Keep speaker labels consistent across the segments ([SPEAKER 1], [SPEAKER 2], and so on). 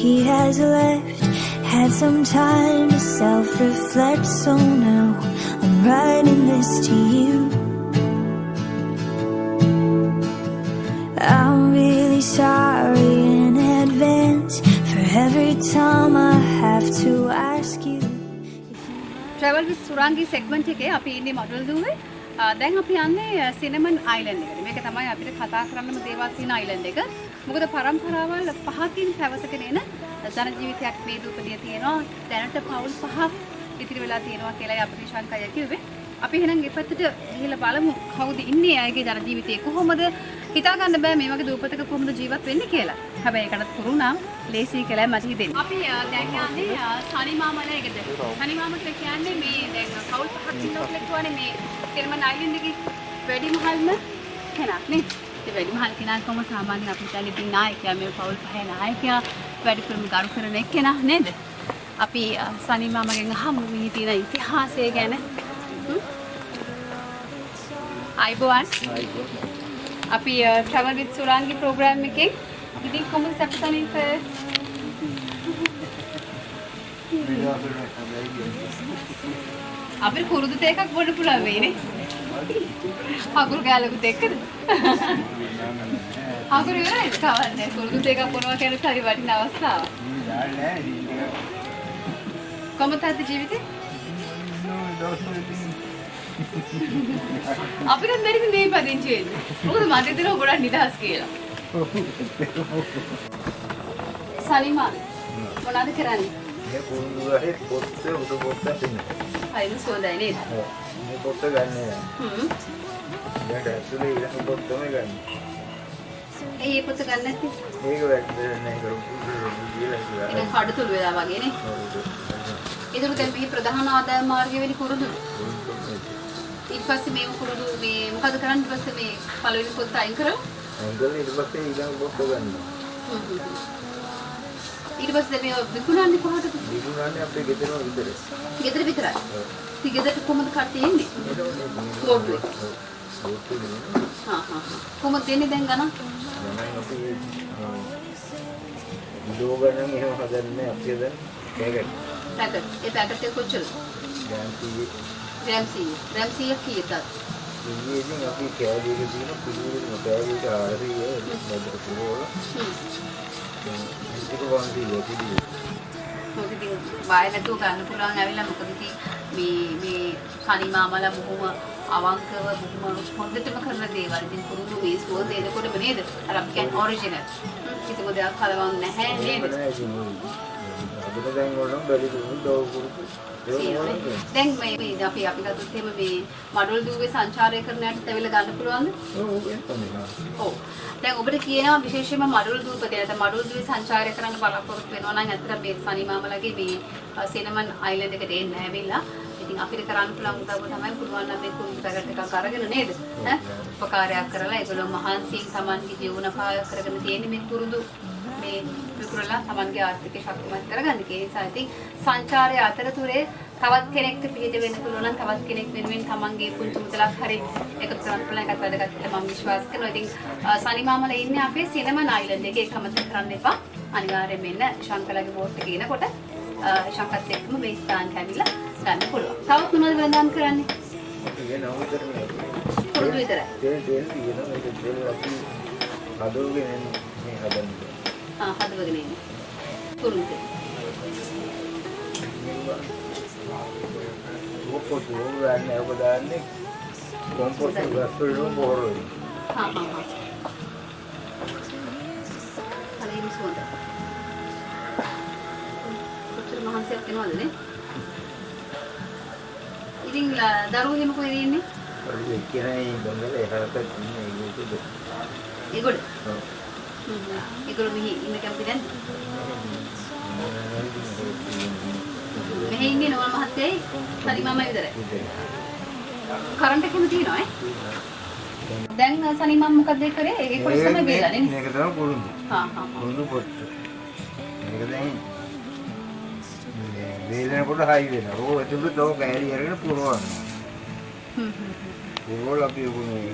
[SPEAKER 1] he has left. Had some time to self-reflect, so now I'm writing this to you. I'm really sorry in advance for every time I have to ask you.
[SPEAKER 2] Travel with Surangi segment එකේ අපි ඉන්නේ මඩුල් දුවේ. දැන් අපි යන්නේ cinnamon island එකට. මේක තමයි අපිට කතා කරන්නම දේවල් තියෙන අයිලන්ඩ් එක. මොකද පරම්පරාවල් පහකින් පැවතගෙන එන ජන ජීවිතයක් මේ දූපදිය තියෙනවා. දැනට පවුල් පහක් ඉතිරි වෙලා තියෙනවා කියලායි අපිට ශාන්කය කිව්වේ. අපි එහෙනම් ඒ පැත්තට ගිහිල්ලා බලමු කවුද ඉන්නේ අයගේ ජන ජීවිතේ කොහොමද හිතා ගන්න බෑ මේ වගේ දූපතක කොහොමද ජීවත් වෙන්නේ කියලා. හැබැයි ඒකටත් පුරුණා ලේසි කියලා මට හිතෙන්නේ. අපි දැන් යන්නේ සනිමාමලයකට. සනිමාමලට කියන්නේ මේ දැන් කවුල් පහක් ඉන්නවා කියලා කියවනේ මේ සිනමන් අයිලන්ඩ් එකේ වැඩිමහල්ම කෙනෙක් නේ. ඒ වැඩිමහල් කෙනා කොහොම සාමාන්‍ය අපිට ඉතින් නායකයා මේ පවුල් පහේ නායකයා වැඩිපුරම ගරු කරන එක්කෙනා නේද? අපි සනිමාමගෙන් අහමු මේ තියෙන ඉතිහාසය ගැන. අයිබෝවන්. අපි travel with Surangi program එකේ ඉතින් කොහොමද සැපසනින් අපිට කුරුදු තේ එකක් බොන්න පුළුවන් වෙයිනේ. අකුරු ගාලකුත් එක්කද? අකුරු ඉවරයි කවන්නේ. කුරුදු තේ එකක් බොනවා කියන්නේ හරි වටින අවස්ථාවක්. කොහොමද ජීවිතේ? අපිට මෙරිම මේ පදිංචි වෙන්නේ. මොකද මට හිතෙනවා ගොඩක් නිදහස් කියලා. සනිමා මොනවද කරන්නේ?
[SPEAKER 3] මේ කුරුඳුරේ පොත්තේ උඩ පොත්තක් තියෙනවා.
[SPEAKER 1] හරිද සෝදයි නේද?
[SPEAKER 3] ඔව්. මේ පොත්ත ගන්න. දැන් ඇතුලේ ඉන්න පොත් තමයි ගන්න.
[SPEAKER 1] ඒ පොත ගන්න නැති?
[SPEAKER 3] ඒක වැක්දෙන්නේ කියලා
[SPEAKER 1] ඒක කඩතුළු වෙලා වගේ නේ. ඒකට දැන් මේ ප්‍රධාන ආදායම මාර්ගය වෙන්නේ කුරුඳු. ඊට පස්සේ මේ කුරුඳු මේ මොකද කරන්නේ ඊට පස්සේ මේ පළවෙනි පොත් අයින් කරලා
[SPEAKER 3] හොඳට ඊට පස්සේ ඊළඟ පොත් ගන්න.
[SPEAKER 1] ඊට පස්සේ මේ විකුණන්නේ කොහොමද?
[SPEAKER 3] විකුණන්නේ අපේ ගෙදරම විතරයි.
[SPEAKER 1] ගෙදර විතරයි. ඉතින් ගෙදරට කොහොමද කට්ටිය එන්නේ? බෝඩ්ුවේ. කොහොමද දෙන්නේ දැන් ගණන්?
[SPEAKER 3] ගණන් අපි විඩෝ ගණන් එහෙම හදන්නේ අපි දැන් පැකට්.
[SPEAKER 1] පැකට්. ඒ පැකට් එක කොච්චරද? ග්‍රෑම් 100 කීයද?
[SPEAKER 3] ඉතින් අපි කෑලි එක තියෙන පිළිවෙලම කෑලි එක 600 බඩට පුරවල. ඒක වන්දි යටිදී.
[SPEAKER 1] මොකද ඉතින් බය නැතුව ගන්න පුළුවන් ඇවිල්ලා මොකද ඉතින් මේ සනිමාමලා බොහොම අවංකව බොහොම හොඳටම කරන දේවල්. ඉතින් කුරුදු මේ ස්ටෝර් දෙනකොටම නේද? අර අපි කියන්නේ ඔරිජිනල්. කිසිම දෙයක් කලවම් නැහැ නේද?
[SPEAKER 3] අපිට දැන් ඕනම් බැරි දුන්නු දව කුරුදු.
[SPEAKER 1] දැන් මේ අපි ගත්තොත් එහෙම මේ මඩුල් දුවේ සංචාරය කරන යට ඇවිල්ලා ගන්න පුළුවන්ද? ඔව්. දැන් ඔබට කියනවා විශේෂයෙන්ම මඩුල් දූපතේ නැත්නම් මඩුල් දුවේ සංචාරය කරන්න බලාපොරොත්තු වෙනවා නම් ඇත්තට මේ සනිමාමලගේ මේ සිනමන් අයිලන්ඩ් එකට එන්න ඇවිල්ලා ඉතින් අපිට කරන්න පුළුවන් උදව්ව තමයි පුළුවන් නම් මේ කුරුදු පැකට් එකක් අරගෙන නේද? ඈ උපකාරයක් කරලා ඒගොල්ලෝ මහන්සියෙන් Tamanගේ ජීවන පාය කරගෙන තියෙන මේ කුරුදු මේ විකුණලා Tamanගේ ආර්ථිකය ශක්තිමත් කරගන්න. ඒ නිසා ඉතින් සංචාරය අතරතුරේ තවත් කෙනෙක්ට පිළිද වෙන්න පුළුවන් නම් තවත් කෙනෙක් වෙනුවෙන් Tamanගේ පුංචි මුදලක් හරි එකතු කරන්න පුළුවන් එකත් වැදගත් කියලා මම විශ්වාස කරනවා. ඉතින් සනිමාමල ඉන්නේ අපේ සිනමන් අයිලන්ඩ් එකේ. ඒක අමතක කරන්න එපා. අනිවාර්යයෙන්ම එන්න ශංකලගේ බෝට් එකේ එනකොට ශංකත් එක්කම මේ ස්ථානට ඇවිල්ලා ගන්න පුළුවන්. තවත් මොනවද වෙනදාම් කරන්නේ?
[SPEAKER 3] අපි නෝ විතරනේ.
[SPEAKER 1] කුරුදු විතරයි.
[SPEAKER 3] තෙල් තියෙනවා මේක තෙල් අපි හදවගෙන මේ හදන්නේ.
[SPEAKER 1] හදවගෙන ඉන්නේ. කුරුදු.
[SPEAKER 3] කොම්පෝස්ට් වලන්නේ ඔබ දාන්නේ කොම්පෝස්ට් වස්තුවලම බොහොරයි.
[SPEAKER 1] හරි මිසොන්ද. කොච්චර මහන්සියක් වෙනවද නේ? ඉතින් දරුවෝ එහෙම කොහෙද ඉන්නේ?
[SPEAKER 3] හරි එක්කෙනයි බංගල එහාට ඉන්නේ ඒකද?
[SPEAKER 1] ඒගොල්ලෝ. ඒගොල්ලෝ මෙහි ඉන්න කැමති නැද්ද? මෙහි ඉන්නේ නෝල් මහත්තයයි සනිමාමයි විතරයි. කරන්ට් එකම තියෙනවා ඈ. දැන් සනිමාම මොකද කරේ? ඒක කොහොමද තමයි ගේලා නේ?
[SPEAKER 3] මේක තමයි කුරුඳු. කුරුඳු පොත්. මේක දැන් වේලෙනකොට හයි වෙනවා. රෝ ඇතුළේ තව කෑලි අරගෙන පුරවනවා. පුරවලා අපි උගුනේ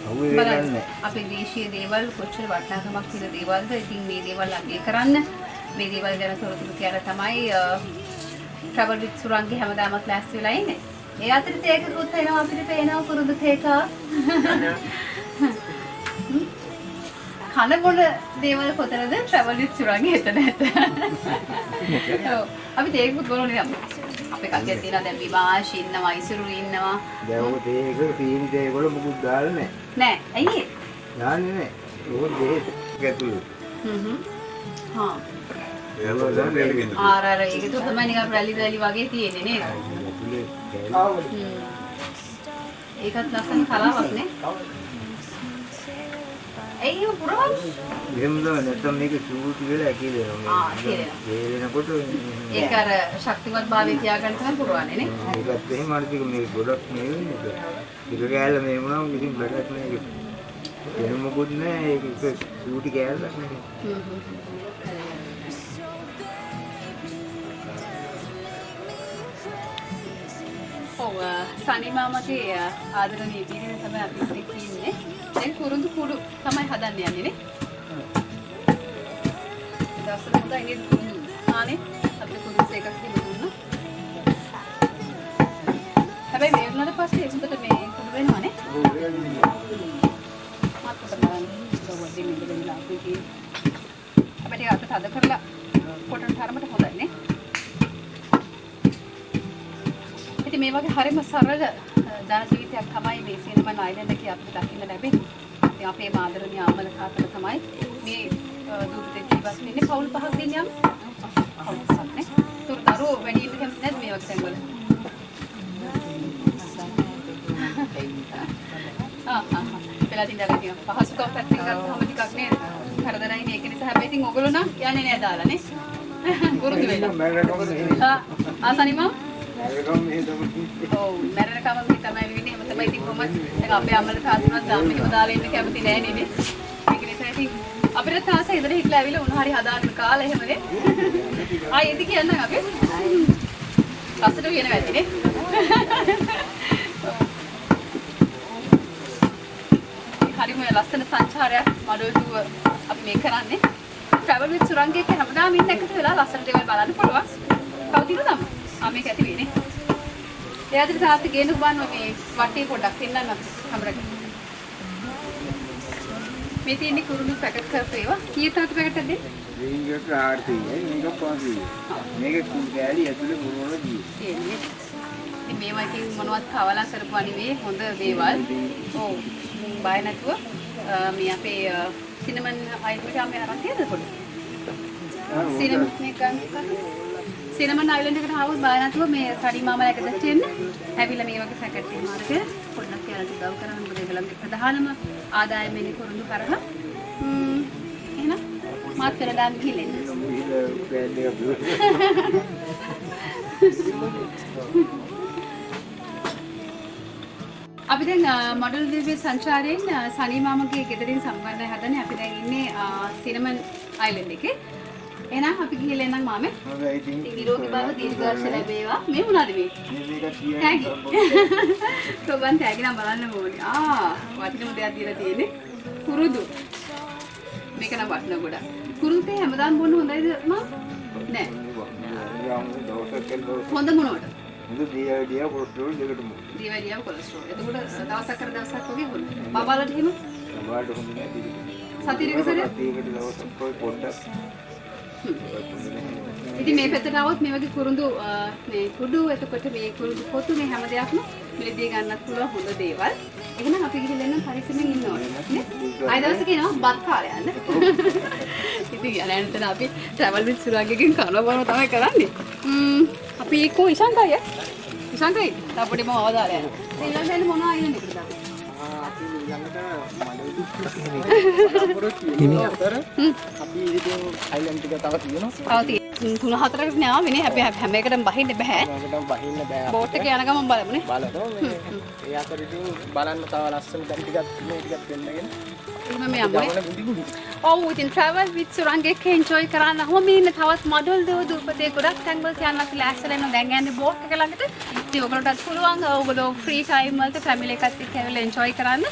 [SPEAKER 3] අවුල්
[SPEAKER 1] බලන්න
[SPEAKER 3] වෙන්නේ
[SPEAKER 1] අපේ දේශීය දේවල් කොච්චර වටිනාකමක් තියෙන දේවල්ද. ඉතින් මේ දේවල් අගය කරන්න මේ දේවල් ගැන තොරතුරු කියලා තමයි travel with සුරංගි හැමදාමත් ලෑස්ති වෙලා ඉන්නේ. ඒ අතරේ තේකකුත් එනවා අපිට පේනවා කුරුදු තේකා. කන බොන දේවල් කොතනද travel with සුරංගි හිට නැත. ඔව් අපි තේකකුත් බොනෝනේ අපි. අපේ කට්ටිය තියෙනවා දැන් විවාශ ඉන්නවා ඉසුරු ඉන්නවා.
[SPEAKER 3] දැන් ඔය තේක සීනි තේවල මුකුත් දාලා නැහැ.
[SPEAKER 1] නෑ ඇයි ඒ?
[SPEAKER 3] දාන්නේ නැහැ. ඕක දෙහෙත් ගැතුළු.
[SPEAKER 1] හා ආර ඒක තමයි නිකන් රැලි වගේ තියෙන්නේ නේද? ඒකත් ලස්සන කලාවක් නේ. ඇයි ඒ පුරවල්?
[SPEAKER 3] එහෙම තමයි නැත්නම් මේක සූටි වෙලා ඇකිලෙනවා. ඒලෙනකොට
[SPEAKER 1] ඒක අර ශක්තිමත් භාවය තියාගන්න තමයි පුරවන්නේ නේ.
[SPEAKER 3] ඒකත් එහෙම අනිතික මේ ගොඩක් මේ වෙන්නේ. ඒක කෑල්ල මේ වුණාම කිසිම වැඩක් නැහැ. ඒක මොකුත් නැහැ. ඒක සූටි කෑල්ලක් නෙමෙයි.
[SPEAKER 1] ඔව් සනි මාමගේ ආදරණීය පිරිම තමයි අපි ඉතින් ඉන්නේ. දැන් කුරුඳු කුඩු තමයි හදන්න යන්නේ නේ. දවසට හොඳයි නේද කුරුඳු? ආනේ අපිට කුරුඳු එකක් දෙන්න දුන්නා. හැබැයි මේ වුණාට පස්සේ ඒකට මේ කුඩු වෙනවනේ.
[SPEAKER 3] ඔව් වෙනවා.
[SPEAKER 1] මාත් බලන්න ගොඩක් දෙන්න දෙන්න අපි අපිට අත තද කරලා කොටන තරමට හොඳයි නේ. ඉතින් මේ වගේ හරිම සරල ජන ජීවිතයක් තමයි මේ සිනමන් අයිලන්ඩ් එකේ අපිට දකින්න ලැබෙන්නේ. ඉතින් අපේ මාදරණීය අම්මල තාත්තලා තමයි මේ දුපතේ ජීවත් වෙන්නේ. පවුල් පහක් දෙන්නේ යම්. පවුල් පහක් නේ. දරුවෝ වැඩි ඉන්න කැමති නැද්ද මේ වගේ තැන්වල? පෙළා දින්දලා කියන පහසුකම් පැත්තෙන් ගත්තම ටිකක් නේද? කරදරයි නේ. ඒක නිසා හැබැයි ඉතින් ඔයගොල්ලෝ නම් යන්නේ නෑ දාලා නේ. ගුරුතු වෙලා. ආසනිමම
[SPEAKER 3] ඒකම මේ තමයි.
[SPEAKER 1] ඔව් මැරෙනකම මේ තමයි වෙන්නේ. එහෙම තමයි ඉතින් කොහොමද? දැන් අපේ අම්මලා තාත්තලා ධම්මිකව දාලා ඉන්න කැමති නෑ නේද? ඒක නිසා ඉතින් අපිට තාස ඉදලා හිටලා ඇවිල්ලා උණ හරි හදාගෙන කාලා එහෙමනේ. ආයි ඉතින් කියන්නම් අපි. පස්සට කියන වැඩිනේ. හරිම ලස්සන සංචාරයක් මඩොල්දුව අපි මේ කරන්නේ. travel with සුරංගික හැමදාම ඉන්න එකතු වෙලා ලස්සන දේවල් බලන්න පුළුවන්. කවුද නම? මේක ඇති වෙන්නේ. එයාට තාත්තා ගේන්න බානවා මේ වටේ පොඩ්ඩක් පෙන්නන්න අපිට. මේ තියෙන්නේ කුරුණු පැකට් කරපු ඒවා. කීය තාත්තා පැකට් එකද දෙන්නේ?
[SPEAKER 3] මේක ආර්ථිකයි මේක පාසි. මේක කුඩෑලි ඇතුලේ මොනවද
[SPEAKER 1] තියෙන්නේ? ඉතින් මේවා ඉතින් මොනවත් කවලා කරපුවා නෙවෙයි හොඳ දේවල්. ඔව්. බය නැතුව මේ අපේ සිනමන් අයිලන්ඩ් එකට අපි අරන් තියද පොඩ්ඩක්? සිනමන් එක ගන්න. සිනමන් අයිලන්ඩ් එකට ආවොත් බය නැතුව මේ සඩි මාමලා එකට දෙන්න. ඇවිල්ලා මේ වගේ පැකට් එක මාර්ගය පොඩ්ඩක් කියලා උදව් කරන්න මොකද ඒගොල්ලන්ගේ ප්‍රධානම ආදායම එන්නේ කුරුඳු කරහා. එහෙනම් මාත් පෙරදාන් ගිහින් අපි දැන් මොඩල් දිව්‍ය සංචාරයෙන් සනී මාමගේ ගෙදරින් සම්බන්ධය හදන්නේ. අපි දැන් ඉන්නේ සිනමන් අයිලන්ඩ් එකේ. එහෙනම් අපි ගිහලා එන්නම් මාමේ.
[SPEAKER 3] හොඳයි ඉතින්.
[SPEAKER 1] නිරෝගී බව දීර්ඝාෂ ලැබේවා. මේ මොනවද මේ?
[SPEAKER 3] මේක කියන්නේ
[SPEAKER 1] තෑගි. කොබන් තෑගි නම් බලන්න ඕනේ. වටිනම දෙයක් දීලා තියෙන්නේ. කුරුදු. මේක නම් වටින ගොඩක්. කුරුදුේ හැමදාම බොන්න හොඳයිද මම? නෑ. හොඳ මොනවට?
[SPEAKER 3] හොඳ දියා කොලෙස්ටරෝල් දෙකටම.
[SPEAKER 1] දියවැඩියා කොලෙස්ටරෝල්. එතකොට දවසක් කර දවසක් වගේ හොඳ. බබාලට එහෙම?
[SPEAKER 3] බබාලට හොඳ නෑ දිගට.
[SPEAKER 1] සතියකට සැරයක්?
[SPEAKER 3] සතියකට දවසක් කොයි පොඩ්ඩක්.
[SPEAKER 1] ඉතින් මේ පැත්තට આવොත් මේ වගේ කුරුඳු මේ කුඩු එතකොට මේ කුරුඳු පොතු මේ හැම දෙයක්ම මිලදී ගන්නත් පුළුවන් හොඳ දේවල්. එහෙනම් අපි ගිහින් එන්න පරිස්සමෙන් ඉන්න ඕනේ නේ. ආයෙ දවසක එනවා බත් කාලේ යන්න. ඉතින් යනතන අපි travel with සුරාගිකෙන් කනවා තමයි කරන්නේ. අපි කො ඉෂාන්කයි ඉෂාන්කයි තාපොඩි මම අවදාලා යනවා. ඊළඟට මොනවා අයින් නේද දාන්න.
[SPEAKER 3] අපි ඊළඟට අපි ඉතින් අයිලන්ඩ් එක තව තියෙනවා.
[SPEAKER 1] තව 3-4කට න්යාව වෙන්නේ. හැබැයි හැම එකටම බහින්න බෑ.
[SPEAKER 3] ඒකටම බහින්න බෑ.
[SPEAKER 1] බෝට් එක යන ගමන් බලමුනේ.
[SPEAKER 3] බලනවා මේ ඒ අතර ඉතින් බලන්න තව ලස්සන දැන් ටිකක් මේ ටිකක් දෙන්නගෙන
[SPEAKER 1] එහෙම මේ අම්මනේ. ඔව් ඉතින් travel with සුරංගෙක් enjoy කරන්න. ඔහොම ඉන්න තවත් මඩොල් දුපතේ ගොඩක් තැන්වල යනවා කියලා ඇස්සලා ඉන්න. දැන් යන්නේ බෝට් එක ළඟට. ඉතින් ඔයගොල්ලන්ටත් පුළුවන් ඔයගොල්ලෝ free time වලට family එකත් එක්ක ඇවිල්ලා enjoy කරන්න.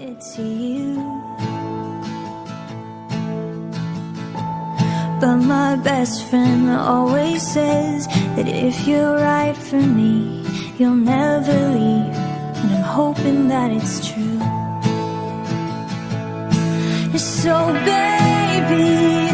[SPEAKER 4] it to you. But my best friend always says that if you're right for me, you'll never leave. And I'm hoping that it's true. So baby,